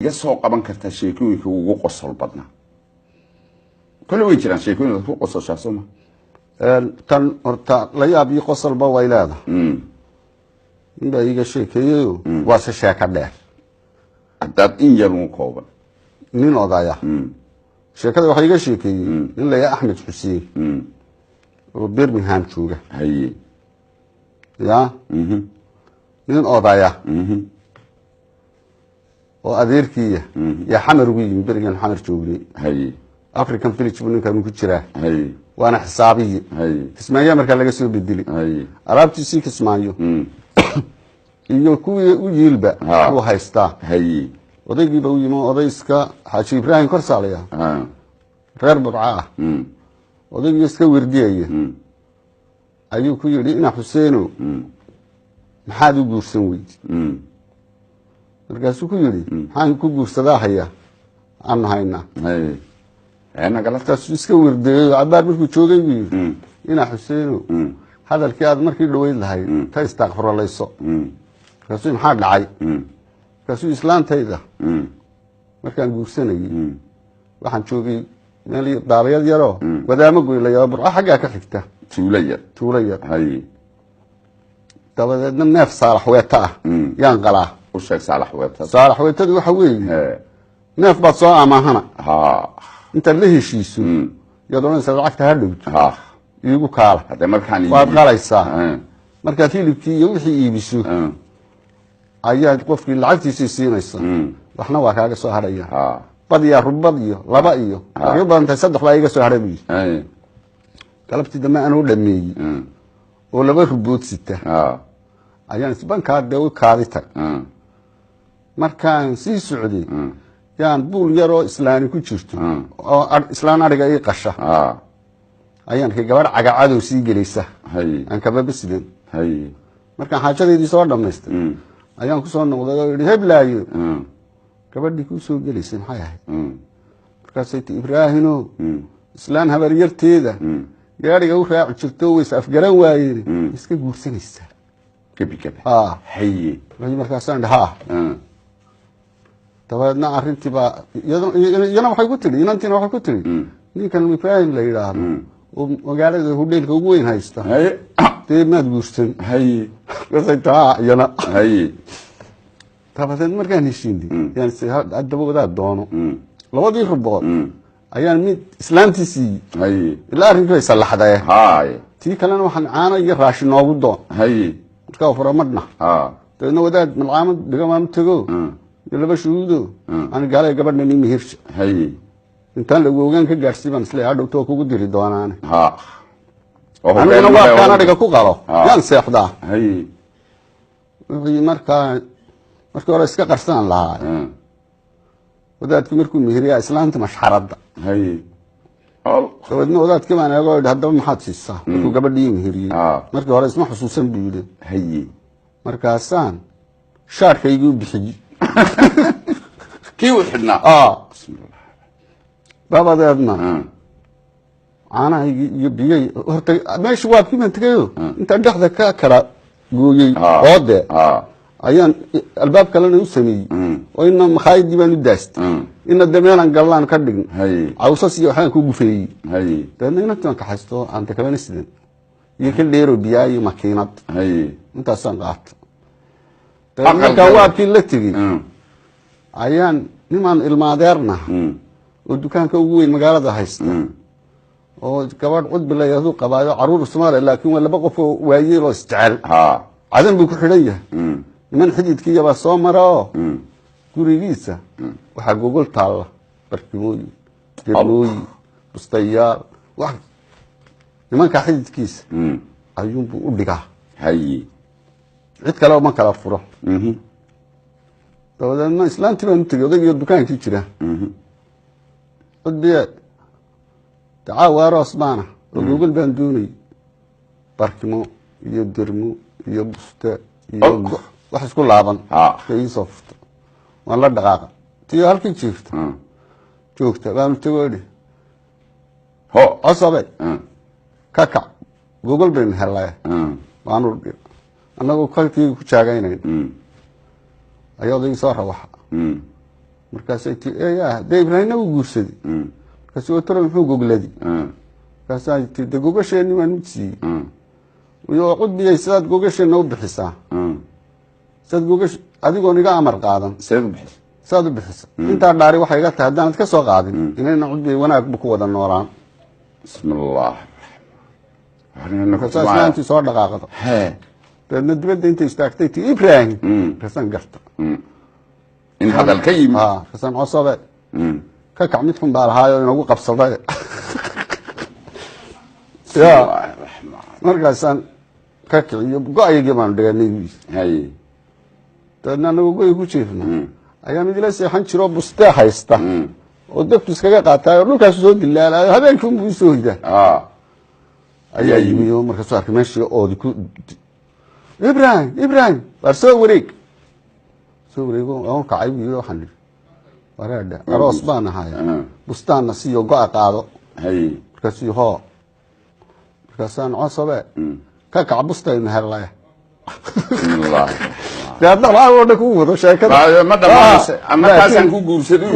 يسوق قبل كرت شيكوي كوجو قصل بدنا كل ويجران شيكوي كوجو قصل شاسوما كان أرتا لا يبي قصل بويلاده بيجي شيكيو واش شاكر ده أدات إن يرون كوبا نين وضايا شاكر وحيجي شيكي إلا يا أحمد حسين وبرمنهام شوجا هي يا نين وضايا وأديركيه يا حمر وين برجع حمر شوجي هي أفريقيا فيليش بني كانوا كتيرة هي وأنا حسابي هي اسمعي أمريكا لقى سوي بدلي هي عربتي سيك اسمعيو iyo kuwii u yiilba uu haystaa هي odaygiiba u yimi odayska xaaji ibraahim kor saalaya reer burca odaygii iska werdiyaya ayuu ku yidhi ina xuseeno maxaad u guursan weydi markaasuu ku yidhi maxaan ku guursadaa haya aan haynaa أنا قلت markaasuu iska werdeeyey cabaar markuu joogay buu yidhi ina xuseeno hadalkii aad markii dhaweyd lahayd ta istaaqfuralayso markaasuu maxaa dhacay markaasuu islaantayda markaan guursanayay waxaan joogay meel daarayad yaroo wadaamo goylaya burco xaggaa ka xigta tuulo yar dabadeedna neef saalax weeta ah yaan qalaa u sheeg saalax weetadu waxa weeye neef baad soo amaahana intaad la heshiiso yaad odhanaysaa lacagta ha dhowto iigu kaala waad qalaysaa markaad hilibkii iyo wixii iibiso ayaad qofkii lacagtiisii siinaysa waxna waa kaaga soo hadhaya bad iyo rubad iyo laba iyo laga badantahay saddex baa iga soo hadhay buyi galabtii dambe anuu dhameeyey oo laba rubood sita ayaan isbankaa dee u kaadi tag markaan sii socday yaan buul yaroo islaani ku jirto oo islaan adhiga ii qasha ayaan ka gabadh cagacadow sii gelaysa aan kababa sidan markaan xaajadeydii soo dhammaystay ayaan ku soo noqday oo yidhi heblaayo gabadhii kuu soo gelaysay maxay ahayd markaasay ti ibraahino islaan habaryarteeda gaadhiga u raaci jirto ways afgaran waayeen iska guursanaysaa markaasaan idhi haa dabeedna arrintii baa iyana waxay ku tiri inantiina waxay ku tiri ninkan ibraahim la yidhaahdo oo magaalada hudheelka ugu weyn haysta dee maad guursan markaasay taa iyana dabadeed markaan heshiinay yaan haddaba wadaad doono labadii rubood ayaan mid islaantii siiyey ilaa arrinkii bay sallaxdee tii kalena waxaan caano iyo raashin noogu doon markaa fura madhna dabeedna wadaad malcaamad dhigamaanu tego iyo laba shuhuudo aan gaalay gabadhna nin mihirsha intaan lagu ogaan ka gaadhsii baan isleeyahay hadhowtoo kugu diri doonaane aniguna waa kaan adhiga ku qalo yaan seexdaa wixii markii hore iska qarsanaan lahaa wadaadkii markuu mihiriyaa islaanta mashxaradda dabeedna wadaadkii baan eego yidhi haddaba maxaad siisaa markuu gabadhii mihiriyey markii hore isma xusuusan buu yidhi markaasaan shaarkaygii u bixiyey kii u xidhnaa dabadeedna caanahaygii iyo biyey horta meesha waabkii baan tegayo intaan dhexda ka kala gooyey oode ayaan albaab kalena u sameeyey oo ina makhaayadii baan u daastay ina de meelaan gallaan ka dhign cawsas iyo waxaan ku gufeeyey dabeedna inantii baan kaxaysto aan takabana sidan iyo ka dheero biyaa iyo makiinad intaasaan qaata dabeedna markaa waabkii la tegey ayaan nimaan ilmaadeernaha oo dukaanka ugu weyn magaalada haysta oo gabadh cudbi la yidhaahdo qabaayo caruur Soomaali laakiin waa laba qof oo waayeel oo isjecel cadan buu ku xidhan yahay niman xididkii baa soo mara oo gurigiisa waxa Google taala barkimooyin jabooyin bustayaal wax nimanka xididkiisa ayuunbuu u dhigaa cid kale ma kala furo dabadeedna islaantii baan u tegey odaygiiyo dukaankii jira cudbiyeed dacaawa aroos baana oo Google baan doonay barkimo iyo dirmo iyo buste iyo wax isku laaban kay soo furto waan la dhaqaaqa tii halkii joogta baan tagoodi asabe kaka Google baan helay waan u dhig anagoo kalkii ku jaagaynay ayadii soo rawaxa markaasay tii de Ibraahimna uu guursaday markaasuu tiro muxuu gogladi markaasay tii de gogasheenii waan mid siiyey iyo qudbiyay sidaad gogasheena u bixisaa sad gogash adigoo niga amar qaadan saad u bixisa inta dhaari waxay iga tahay hadaan ka soo qaadin inayna qudbiyay wanaag ku wada nooraan bismillah kasaantii soo dhaqaaqdo dadna dibadda inta istaagtay tii Ibraahim kasan garta in hadal ka yimi kasan cusube ka kacmid xun baa lahaayo inagu qabsaday ya markaasan ka kiciyo go'ayga baan dhiganay dadna nagu go'ay ku jeefna ayaa mid la seexan jiro buste haysta oo dadku iskaga qaatay dhulkaas soo dilaalayo habeenkii uu soo hida ayaa yimi markaas soo arkay meeshii oo ku Ibrahim war soo wareeg oo kacay iyo waxan waraada aroos baan ahaay bustaana siyo go'a qaado markaas iyo markaasaan cusube ka kac bustayna helay bismillah dadna waa ku wado sheekada ma dhamaasay ama kaasan ku guursaday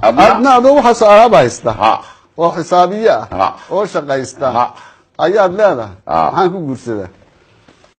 adna waxa saaraba haysta oo xisaabiya oo shaqaysta ayaad leedahay waxaan ku guursadaa